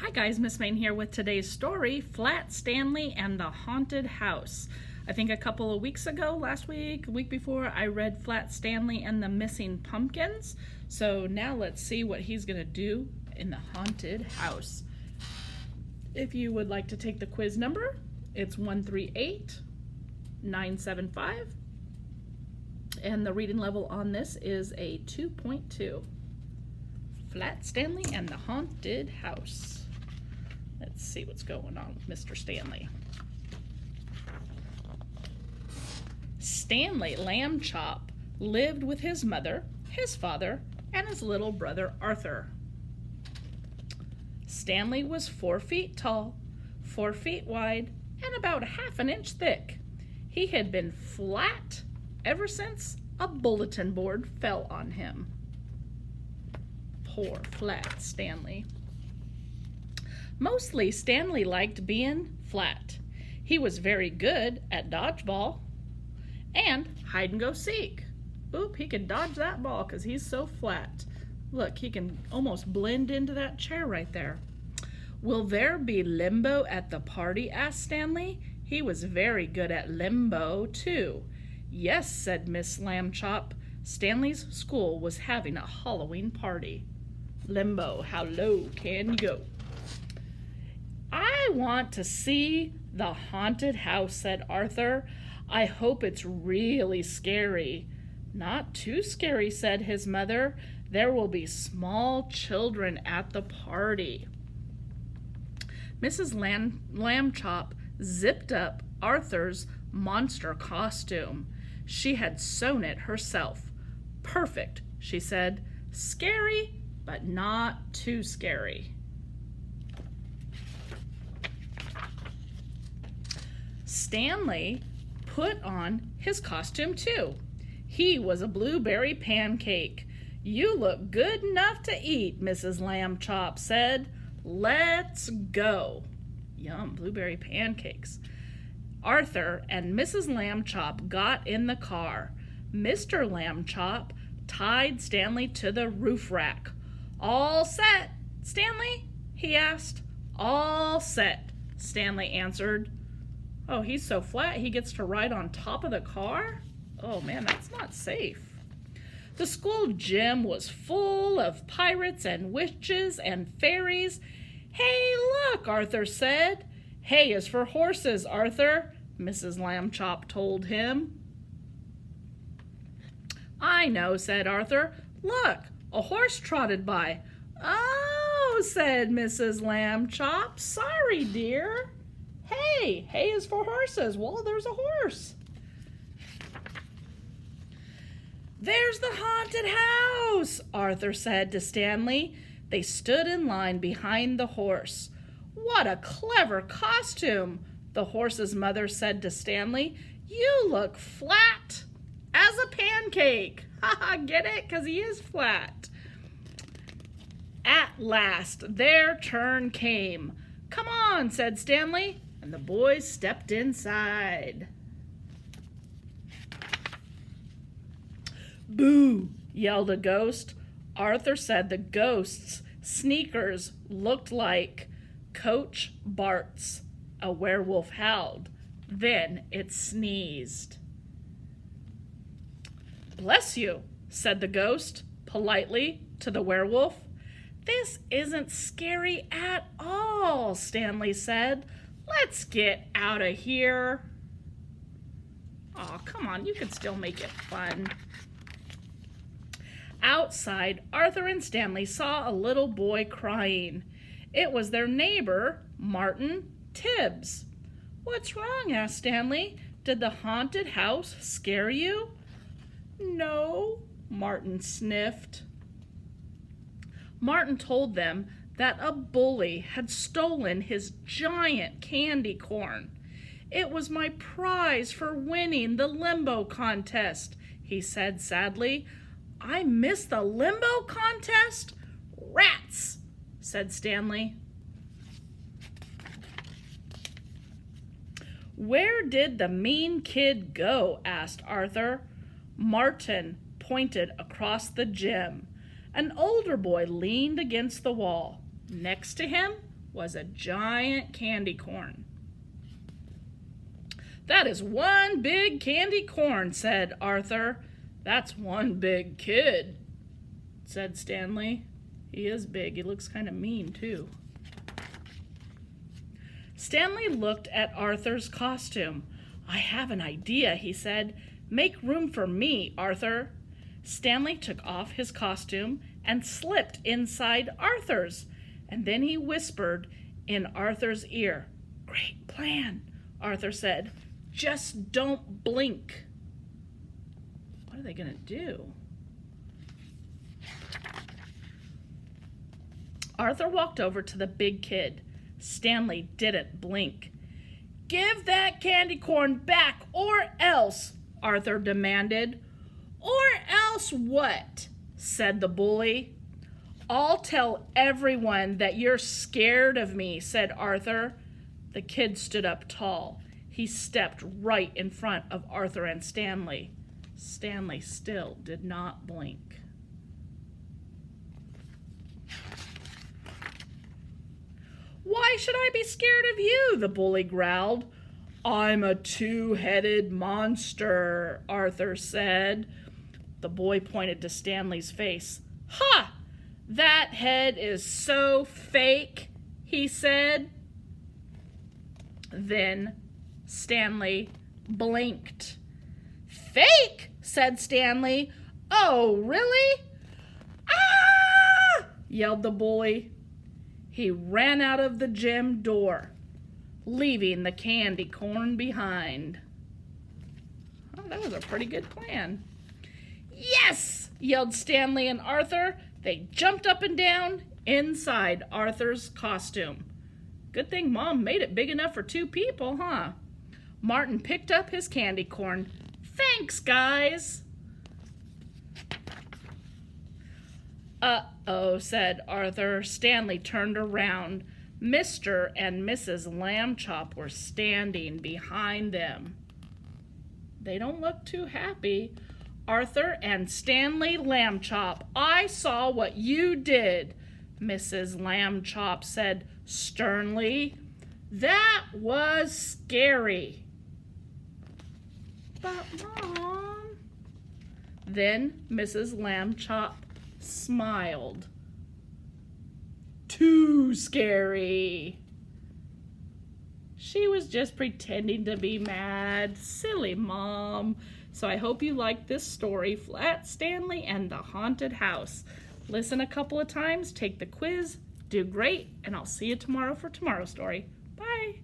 Hi guys, Miss Main here with today's story, Flat Stanley and the Haunted House. I think a couple of weeks ago, last week, a week before, I read Flat Stanley and the Missing Pumpkins. So now let's see what he's going to do in the haunted house. If you would like to take the quiz number, it's 138975. And the reading level on this is a 2.2. Flat Stanley and the Haunted House. Let's see what's going on with Mr. Stanley. Stanley Lamb Chop lived with his mother, his father, and his little brother Arthur. Stanley was 4 feet tall, 4 feet wide, and about half an inch thick. He had been flat ever since a bulletin board fell on him. Poor flat Stanley. Mostly Stanley liked being flat. He was very good at dodgeball and hide and go seek. Oop, he could dodge that ball because he's so flat. Look, he can almost blend into that chair right there. Will there be limbo at the party? Asked Stanley. He was very good at limbo too. Yes, said Miss Lamb Chop. Stanley's school was having a Halloween party. Limbo, how low can you go? I want to see the haunted house, said Arthur. I hope it's really scary. Not too scary, said his mother. There will be small children at the party. Mrs. Lamb Chop zipped up Arthur's monster costume. She had sewn it herself. Perfect, she said. Scary, but not too scary. Stanley put on his costume too. He was a blueberry pancake. You look good enough to eat, Mrs. Lamb Chop said. Let's go. Yum, blueberry pancakes. Arthur and Mrs. Lamb Chop got in the car. Mr. Lamb Chop tied Stanley to the roof rack. All set, Stanley? He asked. All set, Stanley answered. Oh, he's so flat he gets to ride on top of the car? Oh man, that's not safe. The school gym was full of pirates and witches and fairies. Hey, look, Arthur said. Hay is for horses, Arthur, Mrs. Lamb Chop told him. I know, said Arthur. Look, a horse trotted by. Oh, said Mrs. Lamb Chop. Sorry, dear. Hey, hay is for horses. Well, there's a horse. There's the haunted house, Arthur said to Stanley. They stood in line behind the horse. What a clever costume, the horse's mother said to Stanley. You look flat as a pancake. Ha ha, get it? Because he is flat. At last, their turn came. Come on, said Stanley, and the boys stepped inside. Boo, yelled a ghost. Arthur said the ghost's sneakers looked like Coach Bart's. A werewolf howled. Then it sneezed. Bless you, said the ghost politely to the werewolf. This isn't scary at all, Stanley said. Let's get out of here. Oh, come on, you can still make it fun. Outside, Arthur and Stanley saw a little boy crying. It was their neighbor, Martin Tibbs. What's wrong? Asked Stanley. Did the haunted house scare you? No, Martin sniffed. Martin told them that a bully had stolen his giant candy corn. It was my prize for winning the limbo contest, he said sadly. I missed the limbo contest? Rats, said Stanley. Where did the mean kid go? Asked Arthur. Martin pointed across the gym. An older boy leaned against the wall. Next to him was a giant candy corn. "That is one big candy corn," said Arthur. "That's one big kid," said Stanley. "He is big. He looks kind of mean, too." Stanley looked at Arthur's costume. "I have an idea," he said. "Make room for me, Arthur." Stanley took off his costume and slipped inside Arthur's, and then he whispered in Arthur's ear. "Great plan," Arthur said. "Just don't blink." What are they going to do? Arthur walked over to the big kid. Stanley didn't blink. "Give that candy corn back or else," Arthur demanded. "Or else what?" said the bully. "I'll tell everyone that you're scared of me," said Arthur. The kid stood up tall. He stepped right in front of Arthur and Stanley. Stanley still did not blink. "Why should I be scared of you?" the bully growled. "I'm a two-headed monster," Arthur said. The boy pointed to Stanley's face. "Ha! That head is so fake," he said. Then Stanley blinked. "Fake?" said Stanley. "Oh, really?" "Ah!" yelled the bully. He ran out of the gym door, leaving the candy corn behind. Oh, that was a pretty good plan. "Yes!" yelled Stanley and Arthur. They jumped up and down inside Arthur's costume. Good thing Mom made it big enough for 2 people, huh? Martin picked up his candy corn. "Thanks, guys." "Uh-oh," said Arthur. Stanley turned around. Mr. and Mrs. Lambchop were standing behind them. They don't look too happy. "Arthur and Stanley Lambchop, I saw what you did," Mrs. Lambchop said sternly. "That was scary." "But, Mom..." Then Mrs. Lambchop smiled. "Too scary." She was just pretending to be mad. Silly Mom. So I hope you liked this story, Flat Stanley and the Haunted House. Listen a couple of times, take the quiz, do great, and I'll see you tomorrow for tomorrow's story. Bye.